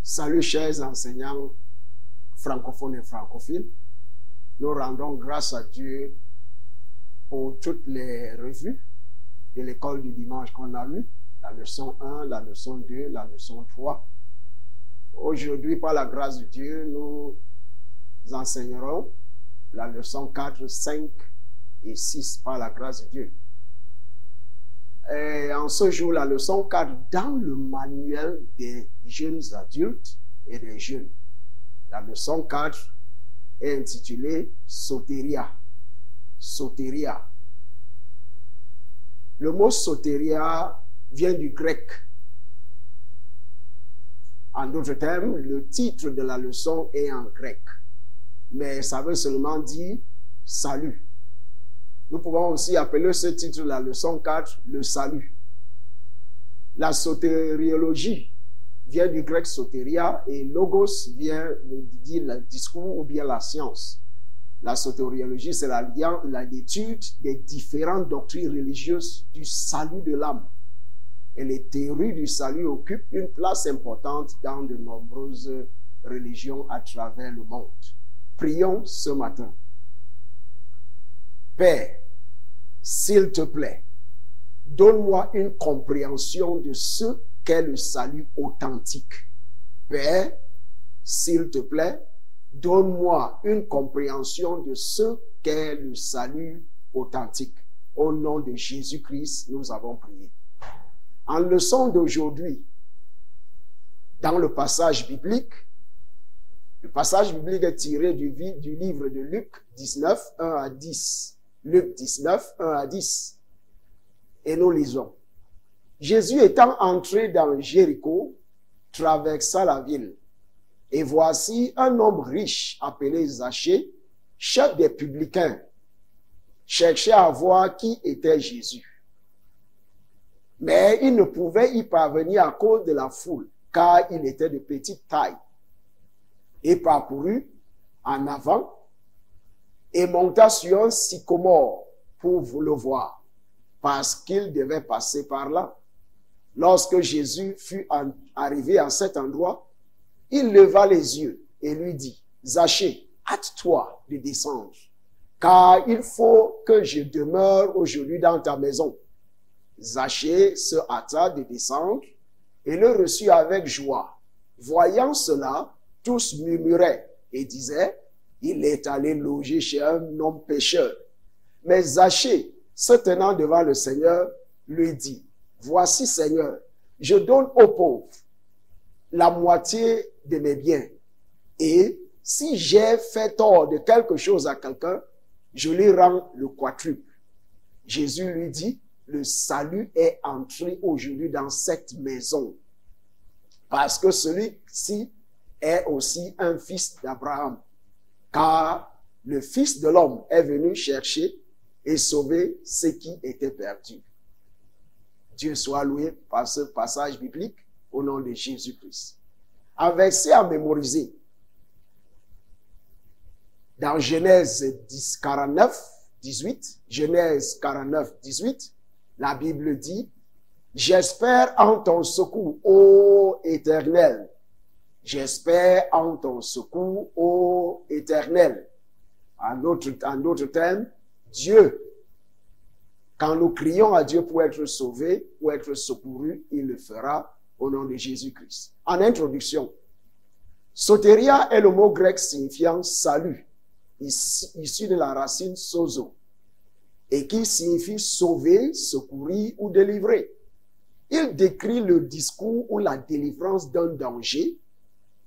Salut chers enseignants francophones et francophiles. Nous rendons grâce à Dieu pour toutes les revues de l'école du dimanche qu'on a eues. La leçon 1, la leçon 2, la leçon 3. Aujourd'hui, par la grâce de Dieu, nous enseignerons la leçon 4, 5 et 6 par la grâce de Dieu. Et en ce jour, la leçon 4, dans le manuel des jeunes adultes et des jeunes. La leçon 4 est intitulée Soteria. Soteria. Le mot soteria vient du grec. En d'autres termes, le titre de la leçon est en grec. Mais ça veut seulement dire salut. Nous pouvons aussi appeler ce titre de la leçon 4 le salut. La sotériologie vient du grec soteria et logos vient dire le discours ou bien la science. La sotériologie, c'est l'étude des différentes doctrines religieuses du salut de l'âme. Et les théories du salut occupent une place importante dans de nombreuses religions à travers le monde. Prions ce matin. Père, s'il te plaît, donne-moi une compréhension de ce qu'est le salut authentique. Père, s'il te plaît, donne-moi une compréhension de ce qu'est le salut authentique. Au nom de Jésus-Christ, nous avons prié. En leçon d'aujourd'hui, dans le passage biblique est tiré du livre de Luc 19, 1 à 10. Luc 19, 1 à 10. Et nous lisons. Jésus étant entré dans Jéricho, traversa la ville. Et voici un homme riche appelé Zachée, chef des publicains, cherchait à voir qui était Jésus. Mais il ne pouvait y parvenir à cause de la foule, car il était de petite taille. Et parcourut en avant et monta sur un sycomore pour le voir, parce qu'il devait passer par là. Lorsque Jésus fut arrivé à cet endroit, il leva les yeux et lui dit, Zachée, hâte-toi de descendre, car il faut que je demeure aujourd'hui dans ta maison. Zachée se hâta de descendre et le reçut avec joie. Voyant cela, tous murmuraient et disaient, il est allé loger chez un homme pécheur. Mais Zachée, se tenant devant le Seigneur, lui dit, voici Seigneur, je donne aux pauvres la moitié de mes biens. Et si j'ai fait tort de quelque chose à quelqu'un, je lui rends le quadruple. Jésus lui dit, le salut est entré aujourd'hui dans cette maison. Parce que celui-ci est aussi un fils d'Abraham. Car le Fils de l'homme est venu chercher et sauver ce qui était perdu. Dieu soit loué par ce passage biblique au nom de Jésus-Christ. Un verset à mémoriser. Dans Genèse 49, 18, Genèse 49, 18, la Bible dit, « J'espère en ton secours, ô Éternel. J'espère en ton secours, ô Éternel. » En d'autres termes, Dieu, quand nous crions à Dieu pour être sauvés, pour être secourus, il le fera au nom de Jésus-Christ. En introduction, soteria est le mot grec signifiant salut, issu de la racine sozo, et qui signifie sauver, secourir ou délivrer. Il décrit le discours ou la délivrance d'un danger,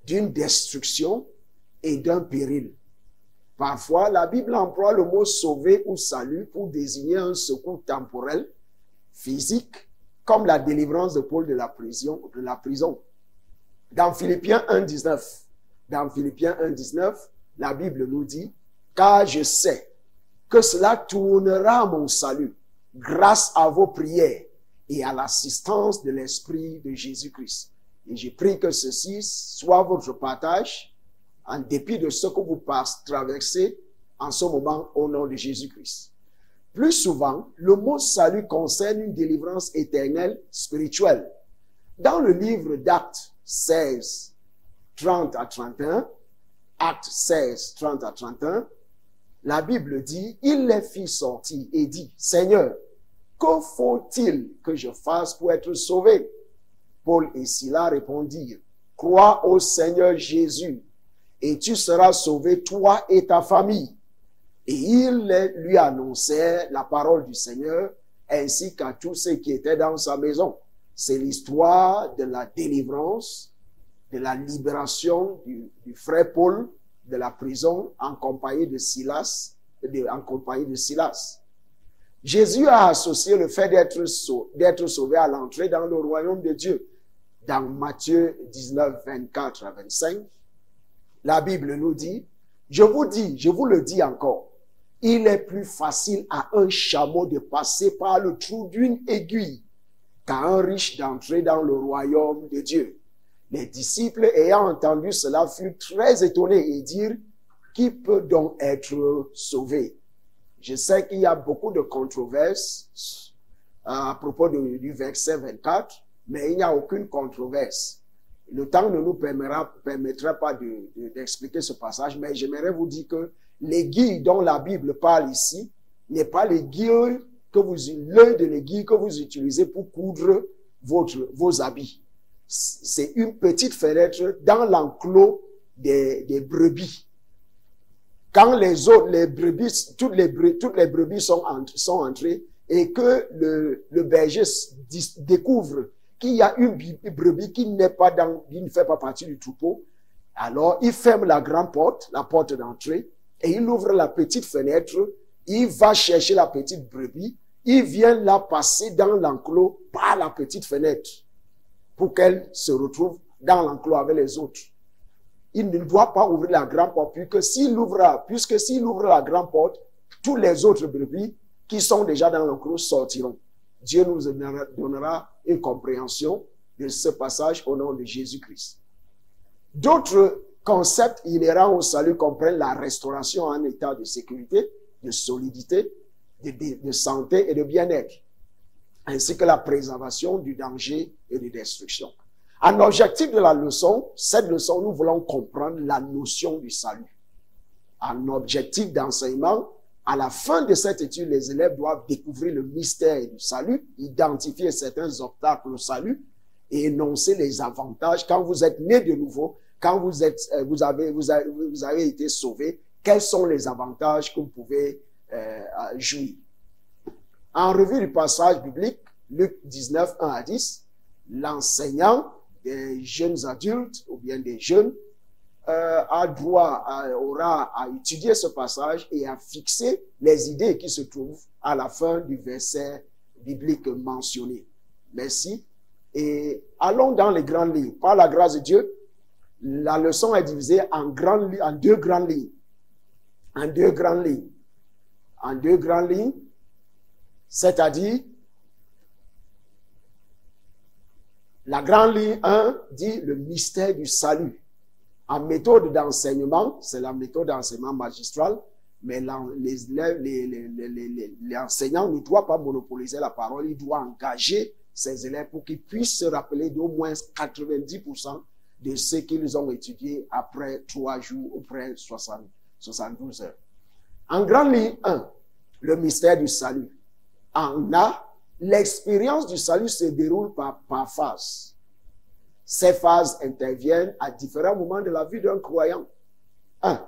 d'une destruction et d'un péril. Parfois, la Bible emploie le mot sauver ou salut pour désigner un secours temporel, physique, comme la délivrance de Paul de la prison. Dans Philippiens 1, 19, Dans Philippiens 1, 19, la Bible nous dit, car je sais que cela tournera à mon salut grâce à vos prières et à l'assistance de l'Esprit de Jésus-Christ. Et je prie que ceci soit votre partage en dépit de ce que vous traversez en ce moment au nom de Jésus-Christ. Plus souvent, le mot salut concerne une délivrance éternelle spirituelle. Dans le livre d'Actes 16, 30 à 31, Actes 16, 30 à 31, la Bible dit, il les fit sortir et dit, Seigneur, que faut-il que je fasse pour être sauvé? Paul et Silas répondirent, crois au Seigneur Jésus et tu seras sauvé, toi et ta famille. Et ils lui annonçaient la parole du Seigneur ainsi qu'à tous ceux qui étaient dans sa maison. C'est l'histoire de la délivrance, de la libération du frère Paul de la prison en compagnie de Silas. Jésus a associé le fait d'être sauvé à l'entrée dans le royaume de Dieu. Dans Matthieu 19, 24 à 25, la Bible nous dit, je vous le dis encore, il est plus facile à un chameau de passer par le trou d'une aiguille qu'à un riche d'entrer dans le royaume de Dieu. Les disciples ayant entendu cela furent très étonnés et dirent, qui peut donc être sauvé? Je sais qu'il y a beaucoup de controverses à propos du verset 24, mais il n'y a aucune controverse. Le temps ne nous permettra pas d'expliquer ce passage, mais j'aimerais vous dire que l'aiguille dont la Bible parle ici n'est pas l'aiguille l'œil de l'aiguille que vous utilisez pour coudre vos habits. C'est une petite fenêtre dans l'enclos des brebis. Quand toutes les brebis sont entrées et que le berger découvre qu'il y a une brebis qui ne fait pas partie du troupeau, alors il ferme la grande porte, la porte d'entrée, et il ouvre la petite fenêtre, il va chercher la petite brebis, il vient la passer dans l'enclos par la petite fenêtre pour qu'elle se retrouve dans l'enclos avec les autres. Il ne doit pas ouvrir la grande porte, puisque s'il ouvre la grande porte, tous les autres brebis qui sont déjà dans l'enclos sortiront. Dieu nous donnera une compréhension de ce passage au nom de Jésus-Christ. D'autres concepts inhérents au salut comprennent la restauration en état de sécurité, de solidité, de santé et de bien-être, ainsi que la préservation du danger et de destruction. En objectif de cette leçon, nous voulons comprendre la notion du salut. En objectif d'enseignement, à la fin de cette étude, les élèves doivent découvrir le mystère du salut, identifier certains obstacles au salut et énoncer les avantages. Quand vous êtes né de nouveau, quand vous avez été sauvé, quels sont les avantages que vous pouvez jouir? En revue du passage biblique, Luc 19, 1 à 10, l'enseignant des jeunes adultes ou bien des jeunes aura à étudier ce passage et à fixer les idées qui se trouvent à la fin du verset biblique mentionné. Merci. Et allons dans les grandes lignes. Par la grâce de Dieu, la leçon est divisée en deux grandes lignes. C'est-à-dire, la grande ligne 1 dit le mystère du salut. En méthode d'enseignement, c'est la méthode d'enseignement magistral, mais l'enseignant ne doit pas monopoliser la parole, il doit engager ses élèves pour qu'ils puissent se rappeler d'au moins 90% de ce qu'ils ont étudié après 3 jours ou après 72 heures. En grande ligne 1, le mystère du salut. En A, l'expérience du salut se déroule par phases. Ces phases interviennent à différents moments de la vie d'un croyant. 1.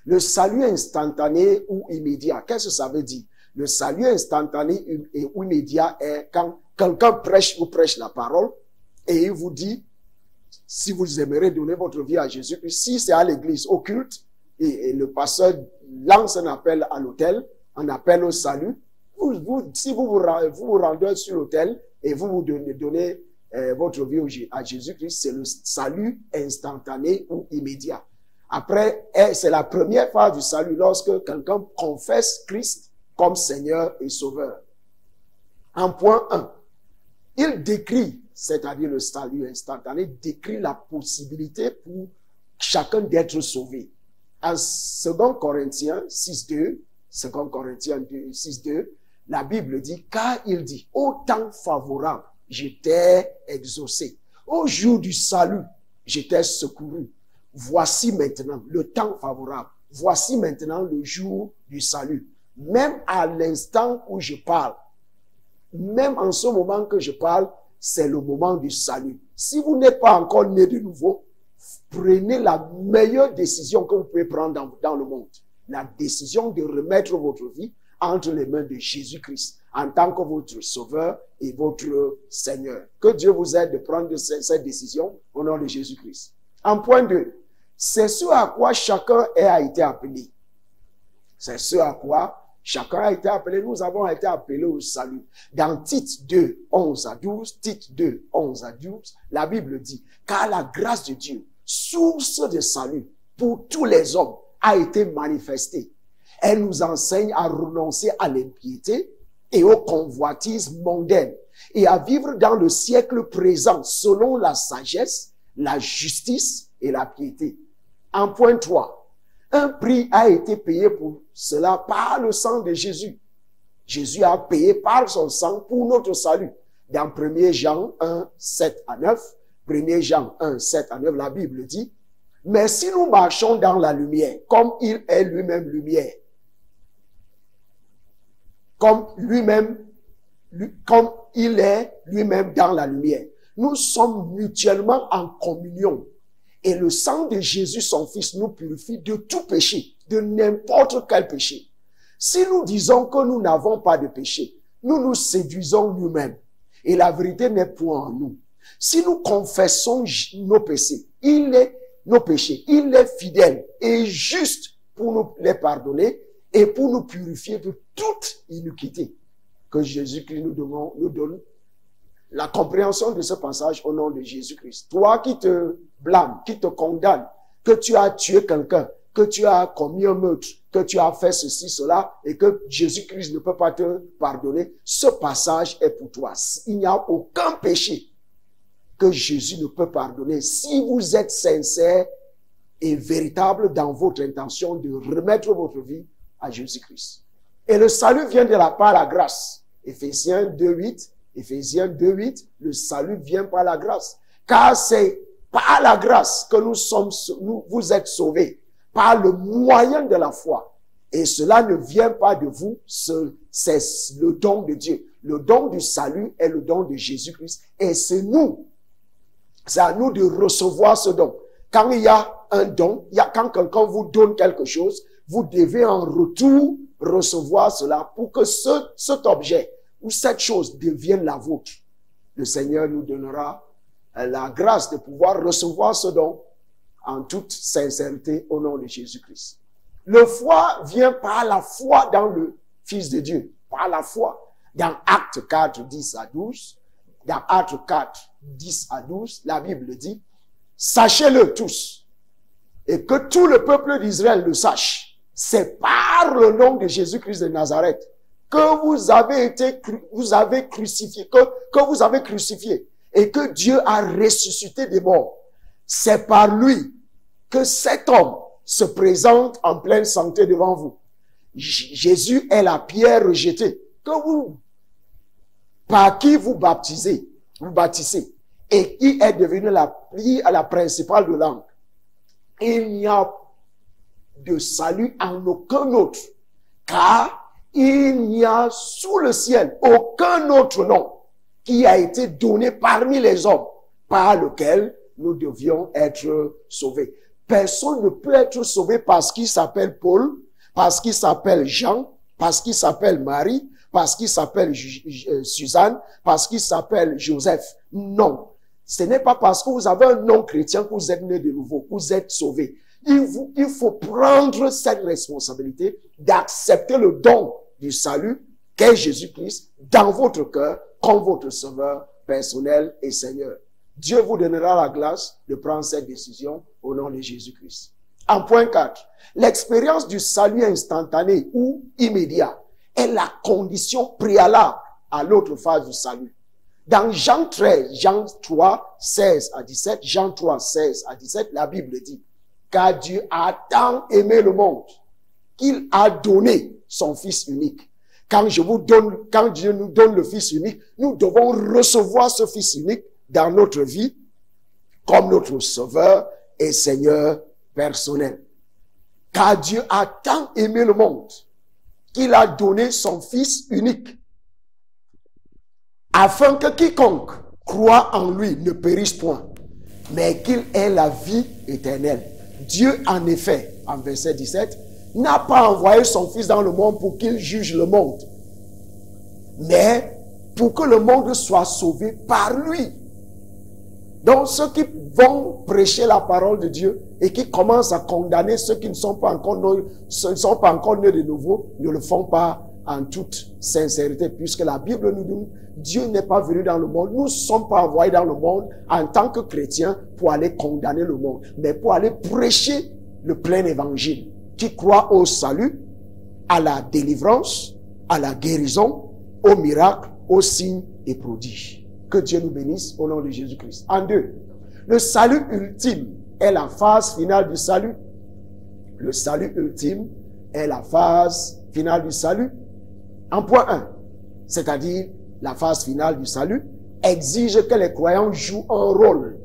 Le salut instantané ou immédiat. Qu'est-ce que ça veut dire? Le salut instantané ou immédiat est quand quelqu'un vous prêche la parole et il vous dit, si vous aimeriez donner votre vie à Jésus-Christ, si c'est à l'église, au culte, et le pasteur lance un appel à l'autel, un appel au salut, si vous vous rendez sur l'autel et vous donnez votre vie à Jésus-Christ, c'est le salut instantané ou immédiat. Après, c'est la première phase du salut lorsque quelqu'un confesse Christ comme Seigneur et Sauveur. En point 1, il décrit, c'est-à-dire le salut instantané, décrit la possibilité pour chacun d'être sauvé. En 2 Corinthiens 6.2, 2 Corinthiens 6.2, la Bible dit, car il dit, au temps favorable, j'étais exaucé. Au jour du salut, j'étais secouru. Voici maintenant le temps favorable. Voici maintenant le jour du salut. Même à l'instant où je parle, même en ce moment que je parle, c'est le moment du salut. Si vous n'êtes pas encore né de nouveau, prenez la meilleure décision que vous pouvez prendre dans le monde. La décision de remettre votre vie entre les mains de Jésus-Christ en tant que votre Sauveur et votre Seigneur. Que Dieu vous aide de prendre cette décision au nom de Jésus-Christ. En point 2, c'est ce à quoi chacun a été appelé. C'est ce à quoi chacun a été appelé. Nous avons été appelés au salut. Dans Tite 2, 11 à 12, Tite 2, 11 à 12, la Bible dit, car la grâce de Dieu, source de salut pour tous les hommes, a été manifestée. Elle nous enseigne à renoncer à l'impiété et aux convoitises mondaines et à vivre dans le siècle présent selon la sagesse, la justice et la piété. En point 3, un prix a été payé pour cela par le sang de Jésus. Jésus a payé par son sang pour notre salut. Dans 1 Jean 1, 7 à 9, 1 Jean 1, 7 à 9, la Bible dit, mais si nous marchons dans la lumière, comme il est lui-même lumière, comme il est lui-même dans la lumière, nous sommes mutuellement en communion. Et le sang de Jésus, son Fils, nous purifie de tout péché, de n'importe quel péché. Si nous disons que nous n'avons pas de péché, nous nous séduisons nous-mêmes. Et la vérité n'est point en nous. Si nous confessons nos péchés, il est fidèle et juste pour nous les pardonner et pour nous purifier de toute iniquité. Que Jésus-Christ nous donne la compréhension de ce passage au nom de Jésus-Christ. Toi qui te blâmes, qui te condamnes, que tu as tué quelqu'un, que tu as commis un meurtre, que tu as fait ceci, cela, et que Jésus-Christ ne peut pas te pardonner, ce passage est pour toi. Il n'y a aucun péché que Jésus ne peut pardonner si vous êtes sincère et véritable dans votre intention de remettre votre vie à Jésus-Christ. Et le salut vient de la part de la grâce. Éphésiens 2.8, le salut vient par la grâce. Car c'est par la grâce que vous êtes sauvés, par le moyen de la foi. Et cela ne vient pas de vous, c'est le don de Dieu. Le don du salut est le don de Jésus-Christ. Et c'est à nous de recevoir ce don. Quand il y a un don, quand quelqu'un vous donne quelque chose, vous devez en retour recevoir cela pour que cet objet ou cette chose devienne la vôtre. Le Seigneur nous donnera la grâce de pouvoir recevoir ce don en toute sincérité au nom de Jésus-Christ. Le foi vient par la foi dans le Fils de Dieu, par la foi. Dans Actes 4, 10 à 12, dans Actes 4, 10 à 12, la Bible dit, sachez-le tous, et que tout le peuple d'Israël le sache, c'est par le nom de Jésus-Christ de Nazareth que vous avez crucifié, que vous avez crucifié, et que Dieu a ressuscité des morts. C'est par lui que cet homme se présente en pleine santé devant vous. Jésus est la pierre rejetée par qui vous baptisez, et qui est devenue la principale de langue. Il n'y a de salut en aucun autre, car il n'y a sous le ciel aucun autre nom qui a été donné parmi les hommes par lequel nous devions être sauvés. Personne ne peut être sauvé parce qu'il s'appelle Paul, parce qu'il s'appelle Jean, parce qu'il s'appelle Marie, parce qu'il s'appelle Suzanne, parce qu'il s'appelle Joseph. Non. Ce n'est pas parce que vous avez un nom chrétien que vous êtes né de nouveau, que vous êtes sauvé. Il faut prendre cette responsabilité d'accepter le don du salut qu'est Jésus-Christ dans votre cœur comme votre sauveur personnel et Seigneur. Dieu vous donnera la grâce de prendre cette décision au nom de Jésus-Christ. En point 4, l'expérience du salut instantané ou immédiat est la condition préalable à l'autre phase du salut. Dans Jean 13, Jean 3, 16 à 17, Jean 3, 16 à 17, la Bible dit, car Dieu a tant aimé le monde qu'il a donné son Fils unique. Quand Dieu nous donne le Fils unique, nous devons recevoir ce Fils unique dans notre vie comme notre Sauveur et Seigneur personnel. Car Dieu a tant aimé le monde qu'il a donné son Fils unique, afin que quiconque croit en lui ne périsse point, mais qu'il ait la vie éternelle. Dieu, en effet, en verset 17, n'a pas envoyé son Fils dans le monde pour qu'il juge le monde, mais pour que le monde soit sauvé par lui. Donc, ceux qui vont prêcher la parole de Dieu et qui commencent à condamner ceux qui ne sont pas encore nés de nouveau, ne le font pas en toute sincérité, puisque la Bible nous dit, Dieu n'est pas venu dans le monde, nous ne sommes pas envoyés dans le monde en tant que chrétiens pour aller condamner le monde, mais pour aller prêcher le plein évangile, qui croit au salut, à la délivrance, à la guérison, aux miracles, aux signes et prodiges. Que Dieu nous bénisse au nom de Jésus-Christ. En 2, le salut ultime est la phase finale du salut. Le salut ultime est la phase finale du salut. En point 1, c'est-à-dire la phase finale du salut, exige que les croyants jouent un rôle.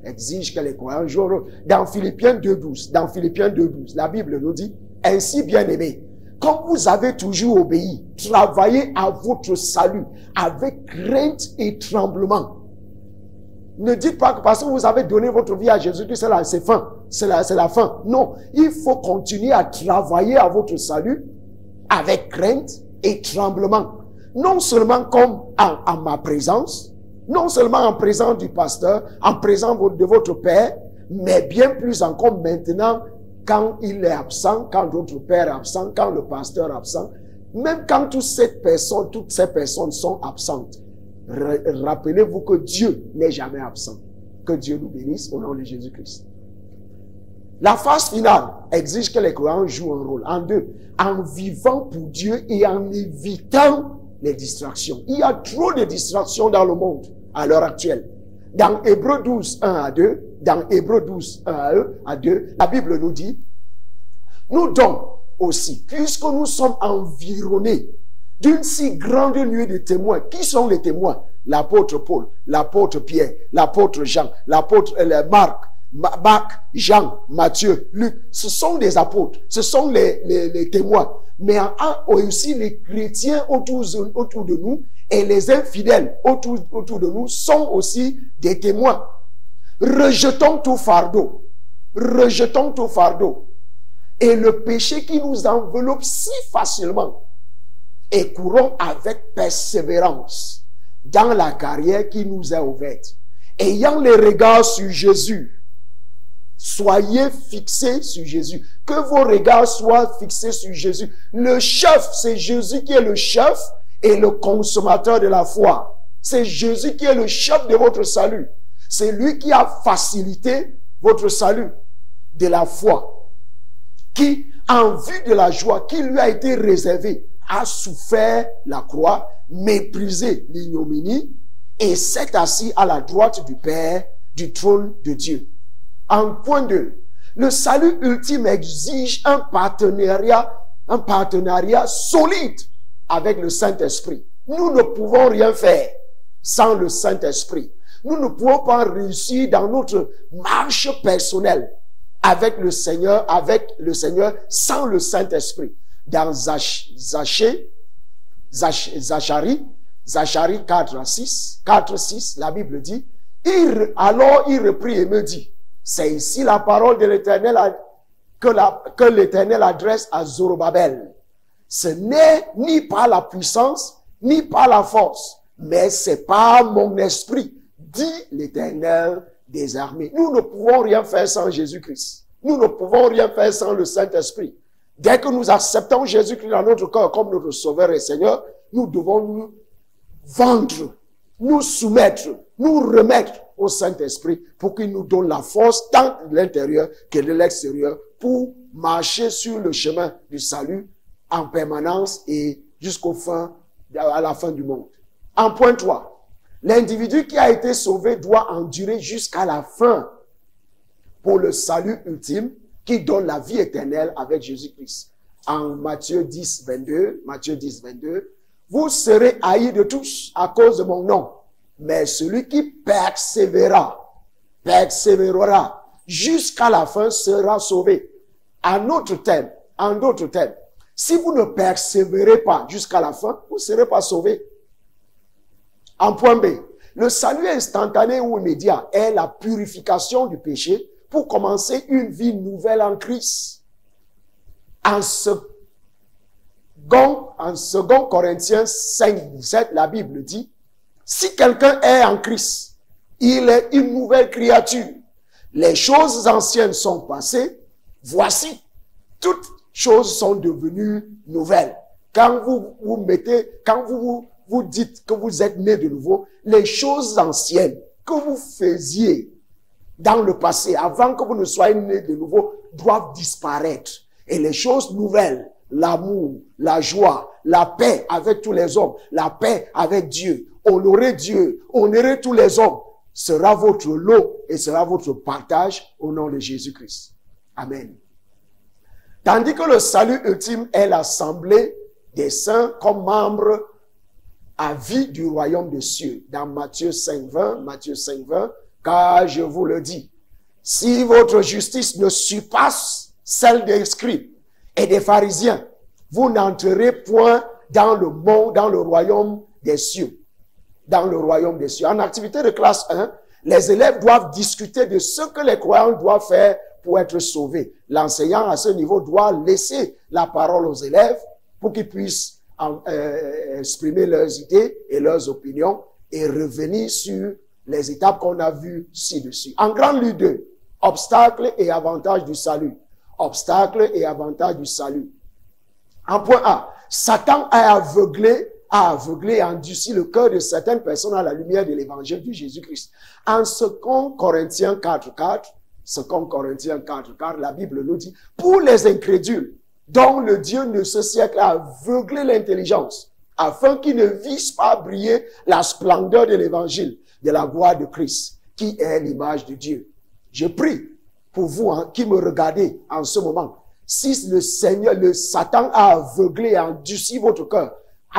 Exige que les croyants jouent un rôle. Dans Philippiens 2.12, la Bible nous dit, ainsi bien-aimés, comme vous avez toujours obéi, travaillez à votre salut avec crainte et tremblement. Ne dites pas que parce que vous avez donné votre vie à Jésus-Christ, c'est fin, c'est la fin. Non, il faut continuer à travailler à votre salut avec crainte et tremblement. Non seulement comme en ma présence, non seulement en présence du pasteur, en présence de votre père, mais bien plus encore maintenant quand il est absent, quand votre père est absent, quand le pasteur est absent, même quand toutes ces personnes sont absentes. Rappelez-vous que Dieu n'est jamais absent. Que Dieu nous bénisse au nom de Jésus-Christ. La phase finale exige que les croyants jouent un rôle. En 2, en vivant pour Dieu et en évitant les distractions. Il y a trop de distractions dans le monde à l'heure actuelle. Dans Hébreux 12, 1 à 2, à 2, la Bible nous dit, nous donc aussi, puisque nous sommes environnés d'une si grande nuée de témoins. Qui sont les témoins? L'apôtre Paul, l'apôtre Pierre, l'apôtre Jean, l'apôtre Marc, Jean, Matthieu, Luc. Ce sont des apôtres, ce sont les témoins. Mais aussi les chrétiens autour de nous et les infidèles autour de nous sont aussi des témoins. Rejetons tout fardeau. Rejetons tout fardeau. Et le péché qui nous enveloppe si facilement. Et courons avec persévérance dans la carrière qui nous est ouverte. Ayant les regards sur Jésus. Soyez fixés sur Jésus. Que vos regards soient fixés sur Jésus. Le chef, c'est Jésus qui est le chef et le consommateur de la foi. C'est Jésus qui est le chef de votre salut. C'est lui qui a facilité votre salut de la foi. Qui, en vue de la joie qui lui a été réservée, a souffert la croix, méprisé l'ignominie et s'est assis à la droite du Père, du trône de Dieu. En point 2, le salut ultime exige un partenariat solide avec le Saint-Esprit. Nous ne pouvons rien faire sans le Saint-Esprit. Nous ne pouvons pas réussir dans notre marche personnelle avec le Seigneur sans le Saint-Esprit. Dans Zacharie 4, 6, la Bible dit, alors il reprit et me dit, c'est ici la parole de l'Éternel que l'Éternel adresse à Zorobabel. Ce n'est ni par la puissance, ni par la force, mais c'est par mon esprit, dit l'Éternel des armées. Nous ne pouvons rien faire sans Jésus-Christ. Nous ne pouvons rien faire sans le Saint-Esprit. Dès que nous acceptons Jésus-Christ dans notre cœur comme notre Sauveur et Seigneur, nous devons nous vendre, nous soumettre, nous remettre au Saint-Esprit pour qu'il nous donne la force tant de l'intérieur que de l'extérieur pour marcher sur le chemin du salut en permanence et à la fin du monde. En point 3, l'individu qui a été sauvé doit endurer jusqu'à la fin pour le salut ultime qui donne la vie éternelle avec Jésus-Christ. En Matthieu 10, 22, vous serez haïs de tous à cause de mon nom, mais celui qui persévérera jusqu'à la fin sera sauvé. En d'autres termes, si vous ne persévérez pas jusqu'à la fin, vous ne serez pas sauvé. En point B, le salut instantané ou immédiat est la purification du péché pour commencer une vie nouvelle en Christ. En second Corinthiens 5, 17, la Bible dit, si quelqu'un est en Christ, il est une nouvelle créature. Les choses anciennes sont passées, voici, toutes choses sont devenues nouvelles. Quand vous dites que vous êtes né de nouveau, les choses anciennes que vous faisiez dans le passé, avant que vous ne soyez né de nouveau, doivent disparaître. Et les choses nouvelles, l'amour, la joie, la paix avec tous les hommes, la paix avec Dieu, honorer tous les hommes, sera votre lot et sera votre partage au nom de Jésus-Christ. Amen. Tandis que le salut ultime est l'assemblée des saints comme membres à vie du royaume des cieux. Dans Matthieu 5, 20, car je vous le dis, si votre justice ne surpasse celle des scribes et des pharisiens, vous n'entrerez point dans le royaume des cieux. Dans le royaume des cieux. En activité de classe 1, les élèves doivent discuter de ce que les croyants doivent faire pour être sauvés. L'enseignant à ce niveau doit laisser la parole aux élèves pour qu'ils puissent exprimer leurs idées et leurs opinions et revenir sur les étapes qu'on a vues ci-dessus. En grande lutte 2, obstacles et avantages du salut. Obstacles et avantages du salut. En point A, Satan a aveuglé et endurci le cœur de certaines personnes à la lumière de l'évangile de Jésus-Christ. En 2 Corinthiens 4, la Bible nous dit, pour les incrédules, dont le Dieu de ce siècle a aveuglé l'intelligence, afin qu'ils ne vissent pas briller la splendeur de l'évangile, de la gloire de Christ, qui est l'image de Dieu. Je prie pour vous qui me regardez en ce moment, si le Satan a aveuglé et endurci votre cœur,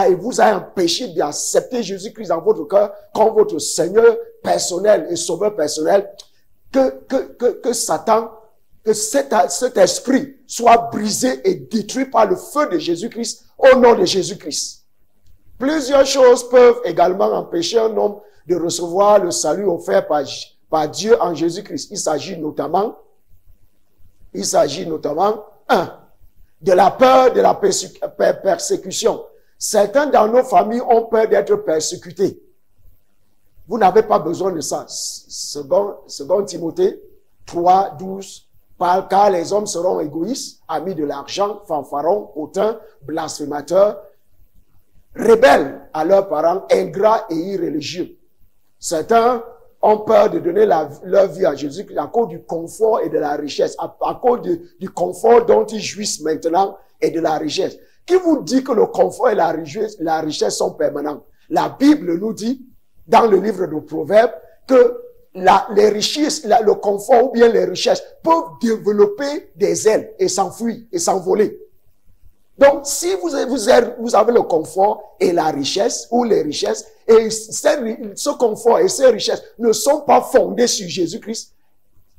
et vous a empêché d'accepter Jésus-Christ dans votre cœur comme votre Seigneur personnel et Sauveur personnel, que Satan, que cet esprit soit brisé et détruit par le feu de Jésus-Christ au nom de Jésus-Christ. Plusieurs choses peuvent également empêcher un homme de recevoir le salut offert par Dieu en Jésus-Christ. Il s'agit notamment, 1. De la peur de la persécution. Certains dans nos familles ont peur d'être persécutés. Vous n'avez pas besoin de ça. Second Timothée 3, 12 parle, car les hommes seront égoïstes, amis de l'argent, fanfarons, hautains, blasphémateurs, rebelles à leurs parents, ingrats et irréligieux. Certains ont peur de donner leur vie à Jésus à cause du confort et de la richesse, à cause du confort dont ils jouissent maintenant et de la richesse. Qui vous dit que le confort et la richesse sont permanents? La Bible nous dit, dans le livre de Proverbes, que les richesses, le confort ou bien les richesses peuvent développer des ailes et s'enfuir et s'envoler. Donc, si vous avez le confort et la richesse, ou les richesses, et ce confort et ces richesses ne sont pas fondées sur Jésus-Christ,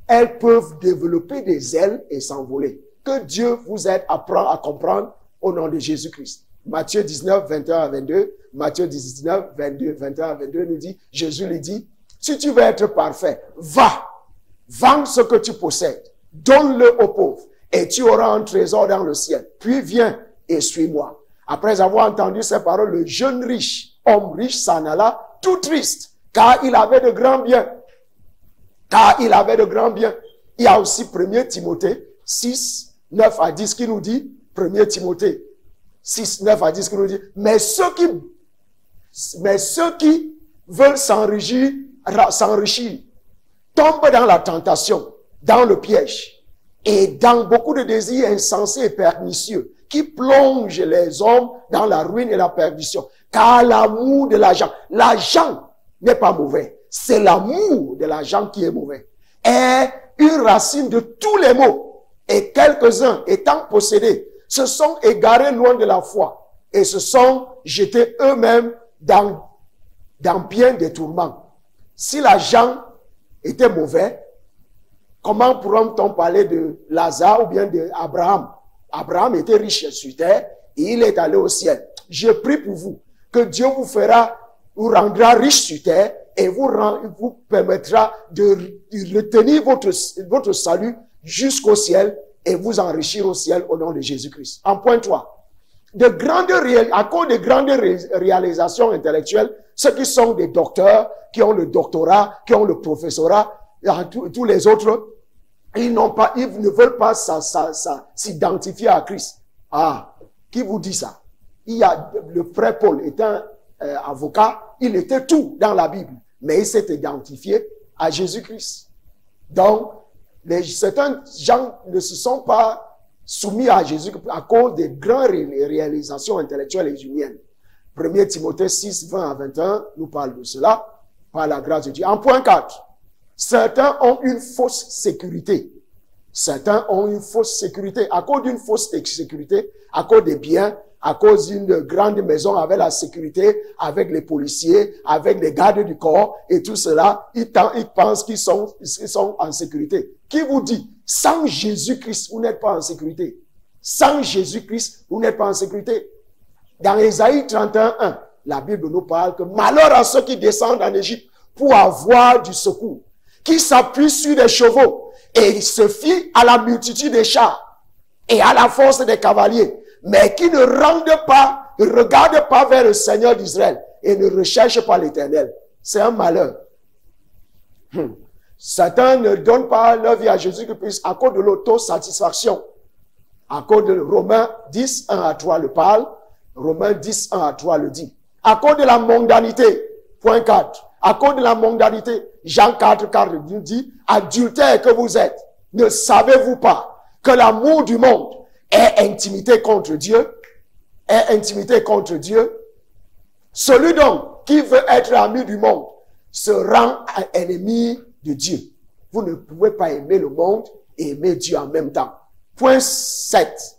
elles peuvent développer des ailes et s'envoler. Que Dieu vous aide à comprendre au nom de Jésus-Christ. Matthieu 19, 21 à 22, Matthieu 19, 21 à 22 nous dit, Jésus lui dit, si tu veux être parfait, va, vends ce que tu possèdes, donne-le aux pauvres, et tu auras un trésor dans le ciel. Puis viens et suis-moi. Après avoir entendu ces paroles, le jeune homme riche s'en alla tout triste, car il avait de grands biens. Il y a aussi 1 Timothée 6, 9 à 10 qui nous dit, 1 Timothée 6, 9 à 10 qui nous dit, mais ceux qui veulent s'enrichir tombe dans la tentation, dans le piège, et dans beaucoup de désirs insensés et pernicieux, qui plongent les hommes dans la ruine et la perdition. Car l'amour de l'argent n'est pas mauvais, c'est l'amour de l'argent qui est mauvais, est une racine de tous les maux, et quelques-uns étant possédés, se sont égarés loin de la foi, et se sont jetés eux-mêmes dans bien des tourments. Si l'argent était mauvais, comment pourrait-on parler de Lazare ou bien d'Abraham? Abraham était riche sur terre et il est allé au ciel. Je prie pour vous que Dieu vous rendra riche sur terre et vous permettra de retenir votre salut jusqu'au ciel et vous enrichir au ciel au nom de Jésus-Christ. En point 3. À cause de grandes réalisations intellectuelles, ceux qui sont des docteurs, qui ont le doctorat, qui ont le professorat, tous les autres, ils ne veulent pas s'identifier à Christ. Ah, qui vous dit ça? Il y a le frère Paul étant avocat, il était tout dans la Bible, mais il s'est identifié à Jésus-Christ. Donc, certains gens ne se sont pas soumis à Jésus à cause des grandes réalisations intellectuelles et humaines. 1 Timothée 6, 20 à 21 nous parle de cela, par la grâce de Dieu. En point 4, certains ont une fausse sécurité. Certains ont une fausse sécurité. À cause d'une fausse sécurité, à cause des biens, à cause d'une grande maison avec la sécurité, avec les policiers, avec les gardes du corps et tout cela, ils pensent qu'ils sont en sécurité. Qui vous dit, sans Jésus-Christ, vous n'êtes pas en sécurité. Sans Jésus-Christ, vous n'êtes pas en sécurité. Dans Ésaïe 31:1, la Bible nous parle que malheur à ceux qui descendent en Égypte pour avoir du secours, qui s'appuient sur des chevaux et se fient à la multitude des chars et à la force des cavaliers, mais qui ne regardent pas vers le Seigneur d'Israël et ne recherchent pas l'Éternel. C'est un malheur. Certains ne donnent pas leur vie à Jésus-Christ à cause de l'autosatisfaction. À cause de Romains 10, 1 à 3 le parle. Romains 10, 1 à 3 le dit. À cause de la mondanité. Point 4. À cause de la mondanité. Jean 4, 4 nous dit, adultère que vous êtes, ne savez-vous pas que l'amour du monde est intimité contre Dieu? Est intimité contre Dieu? Celui donc qui veut être ami du monde se rend ennemi de Dieu. Vous ne pouvez pas aimer le monde et aimer Dieu en même temps. Point 7.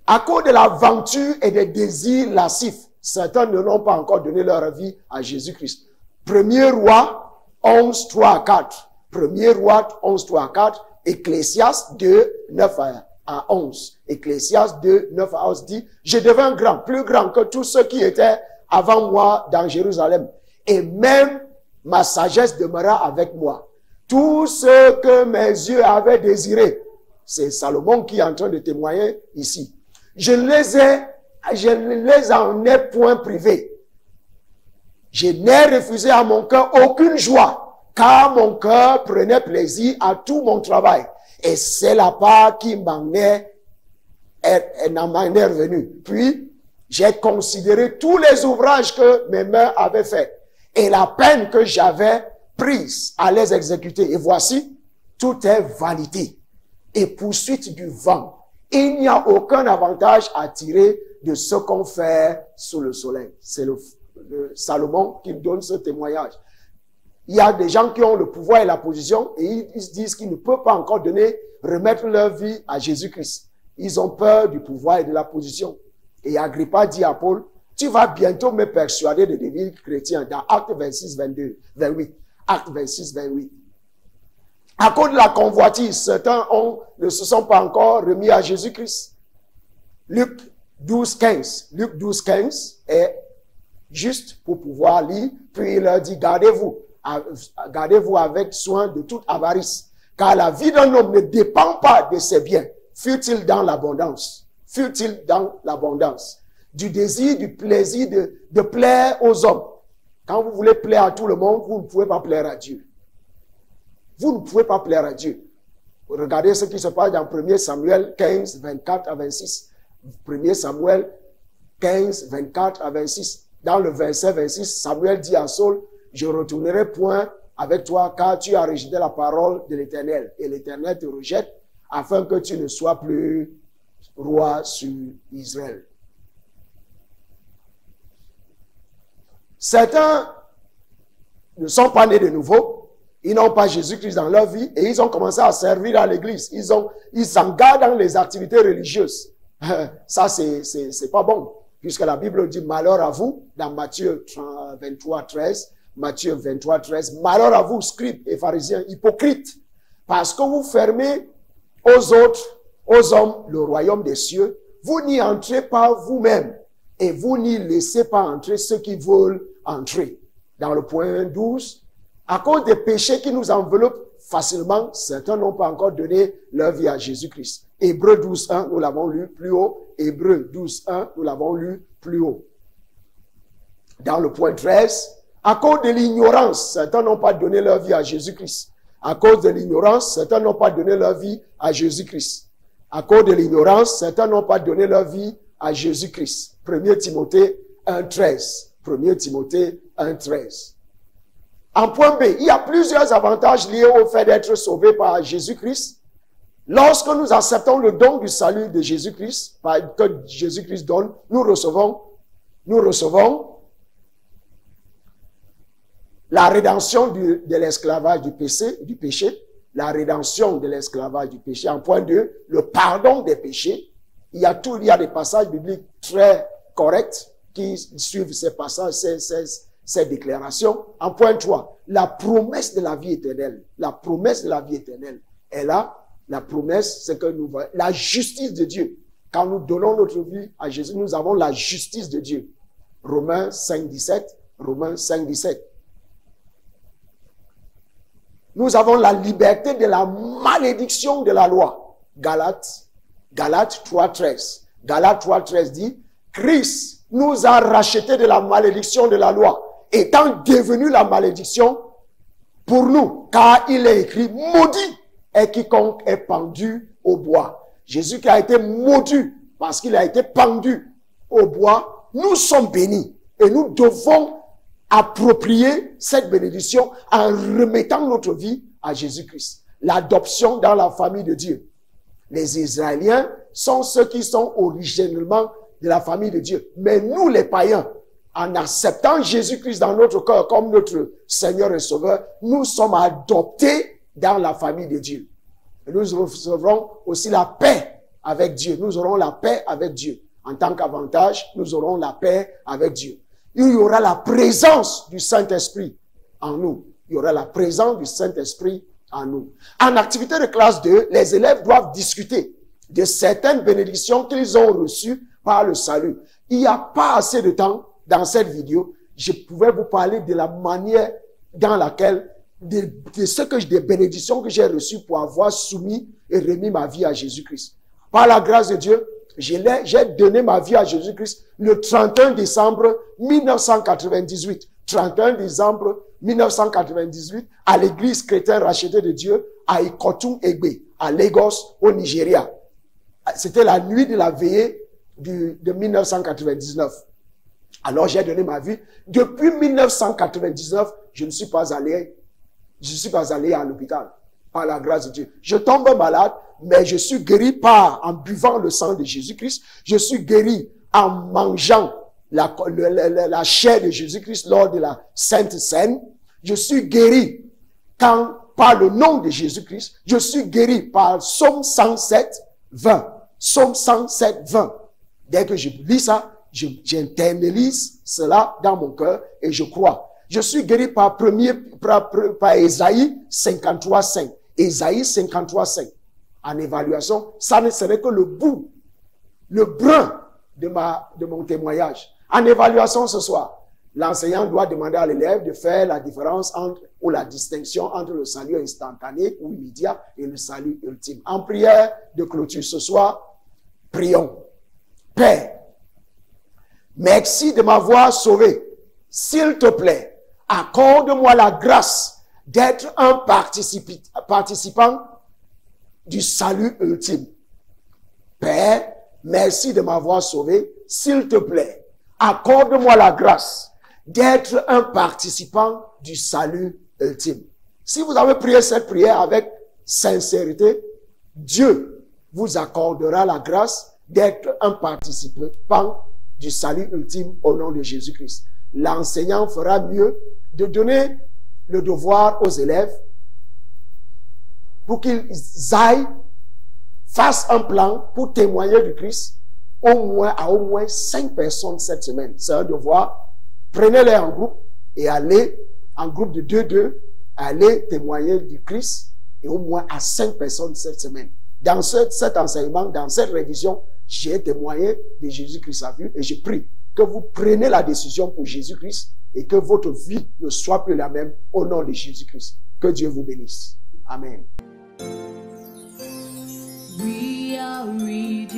À cause de l'aventure et des désirs lascifs, certains ne l'ont pas encore donné leur vie à Jésus-Christ. 1er Roi 11, 3 à 4. 1er Roi 11, 3 à 4. Ecclésiaste 2, 9 à 11. Ecclésiaste 2, 9 à 11 dit, je devins grand, plus grand que tous ceux qui étaient avant moi dans Jérusalem. Et même ma sagesse demeura avec moi. Tout ce que mes yeux avaient désiré, c'est Salomon qui est en train de témoigner ici. Je ne les en ai point privés. Je n'ai refusé à mon cœur aucune joie, car mon cœur prenait plaisir à tout mon travail. Et c'est la part qui m'en est revenue. Puis, j'ai considéré tous les ouvrages que mes mains avaient faits et la peine que j'avais prise à les exécuter. Et voici, tout est vanité et poursuite du vent. Il n'y a aucun avantage à tirer de ce qu'on fait sous le soleil. C'est le Salomon qui donne ce témoignage. Il y a des gens qui ont le pouvoir et la position et ils se disent qu'ils ne peuvent pas encore remettre leur vie à Jésus-Christ. Ils ont peur du pouvoir et de la position. Et Agrippa dit à Paul, tu vas bientôt me persuader de devenir chrétien dans Acte 26, 28. Acte 26, 28. À cause de la convoitise, certains ne se sont pas encore remis à Jésus-Christ. Luc 12, 15. Luc 12, 15 est juste pour pouvoir lire. Puis il leur dit, gardez-vous avec soin de toute avarice. Car la vie d'un homme ne dépend pas de ses biens. Fut-il dans l'abondance? Fut-il dans l'abondance? Du désir, du plaisir de plaire aux hommes. Quand vous voulez plaire à tout le monde, vous ne pouvez pas plaire à Dieu. Vous ne pouvez pas plaire à Dieu. Regardez ce qui se passe dans 1 Samuel 15, 24 à 26. 1 Samuel 15, 24 à 26. Dans le verset 26, Samuel dit à Saul, je retournerai point avec toi, car tu as rejeté la parole de l'Éternel. Et l'Éternel te rejette, afin que tu ne sois plus roi sur Israël. Certains ne sont pas nés de nouveau, ils n'ont pas Jésus-Christ dans leur vie et ils ont commencé à servir à l'église. Ils s'engagent dans les activités religieuses. Ça, c'est pas bon, puisque la Bible dit malheur à vous, dans Matthieu 23, 13, Matthieu 23, 13, malheur à vous, scribes et pharisiens, hypocrites, parce que vous fermez aux autres, aux hommes, le royaume des cieux, vous n'y entrez pas vous-même et vous n'y laissez pas entrer ceux qui veulent entrer. Dans le point 12, à cause des péchés qui nous enveloppent facilement, certains n'ont pas encore donné leur vie à Jésus-Christ. Hébreux 12, 1, nous l'avons lu plus haut. Hébreux 12, 1, nous l'avons lu plus haut. Dans le point 13, à cause de l'ignorance, certains n'ont pas donné leur vie à Jésus-Christ. À cause de l'ignorance, certains n'ont pas donné leur vie à Jésus-Christ. À cause de l'ignorance, certains n'ont pas donné leur vie à Jésus-Christ. 1 Timothée 1, 13. 1 Timothée 1, 13. En point B, il y a plusieurs avantages liés au fait d'être sauvé par Jésus-Christ. Lorsque nous acceptons le don du salut de Jésus-Christ, que Jésus-Christ donne, nous recevons la rédemption de l'esclavage du péché, la rédemption de l'esclavage du péché. En point 2, le pardon des péchés. Il y a des passages bibliques très corrects qui suivent ces passages, ces déclarations. En point 3, la promesse de la vie éternelle. La promesse de la vie éternelle est là. La promesse, c'est que nous voyons la justice de Dieu. Quand nous donnons notre vie à Jésus, nous avons la justice de Dieu. Romains 5, 17. Romains 5, 17. Nous avons la liberté de la malédiction de la loi. Galates 3, 13. Galates 3, 13 dit, Christ nous a rachetés de la malédiction de la loi, étant devenu la malédiction pour nous, car il est écrit, maudit est quiconque est pendu au bois. Jésus qui a été maudit parce qu'il a été pendu au bois, nous sommes bénis et nous devons approprier cette bénédiction en remettant notre vie à Jésus-Christ. L'adoption dans la famille de Dieu. Les Israéliens sont ceux qui sont originellement de la famille de Dieu. Mais nous, les païens, en acceptant Jésus-Christ dans notre cœur comme notre Seigneur et Sauveur, nous sommes adoptés dans la famille de Dieu. Et nous recevrons aussi la paix avec Dieu. Nous aurons la paix avec Dieu. En tant qu'avantage, nous aurons la paix avec Dieu. Il y aura la présence du Saint-Esprit en nous. Il y aura la présence du Saint-Esprit en nous. En activité de classe 2, les élèves doivent discuter de certaines bénédictions qu'ils ont reçues par le salut. Il n'y a pas assez de temps dans cette vidéo. Je pouvais vous parler de la manière dans laquelle, des bénédictions que j'ai reçues pour avoir soumis et remis ma vie à Jésus-Christ. Par la grâce de Dieu, j'ai donné ma vie à Jésus-Christ le 31 décembre 1998. 31 décembre 1998, à l'église chrétienne rachetée de Dieu, à Ikotum Egbe, à Lagos, au Nigeria. C'était la nuit de la veillée de 1999. Alors j'ai donné ma vie. Depuis 1999, je ne suis pas allé à l'hôpital. Par la grâce de Dieu. Je tombe malade, mais je suis guéri en buvant le sang de Jésus-Christ. Je suis guéri en mangeant la chair de Jésus-Christ lors de la Sainte Seine. Je suis guéri par le nom de Jésus-Christ. Je suis guéri par Psaume 107, 20. Psaume 107, 20. Dès que je lis ça, j'internalise cela dans mon cœur et je crois. Je suis guéri par Ésaïe 53, 5. Ésaïe 53, 5. En évaluation, ça ne serait que le bout, le brin de mon témoignage. En évaluation ce soir, l'enseignant doit demander à l'élève de faire la différence ou la distinction entre le salut instantané ou immédiat et le salut ultime. En prière de clôture ce soir, prions. Père, merci de m'avoir sauvé. S'il te plaît, accorde-moi la grâce d'être un participant du salut ultime. Père, merci de m'avoir sauvé. S'il te plaît, accorde-moi la grâce d'être un participant du salut ultime. Si vous avez prié cette prière avec sincérité, Dieu vous accordera la grâce d'être un participant du salut ultime au nom de Jésus-Christ. L'enseignant fera mieux de donner le devoir aux élèves pour qu'ils aillent, fassent un plan pour témoigner du Christ à au moins 5 personnes cette semaine. C'est un devoir. Prenez-les en groupe et allez, en groupe de 2-2, allez témoigner du Christ et au moins à 5 personnes cette semaine. Dans cet enseignement, dans cette révision, j'ai témoigné de Jésus-Christ à vue et je prie que vous preniez la décision pour Jésus-Christ et que votre vie ne soit plus la même au nom de Jésus-Christ. Que Dieu vous bénisse. Amen. We are redeemed.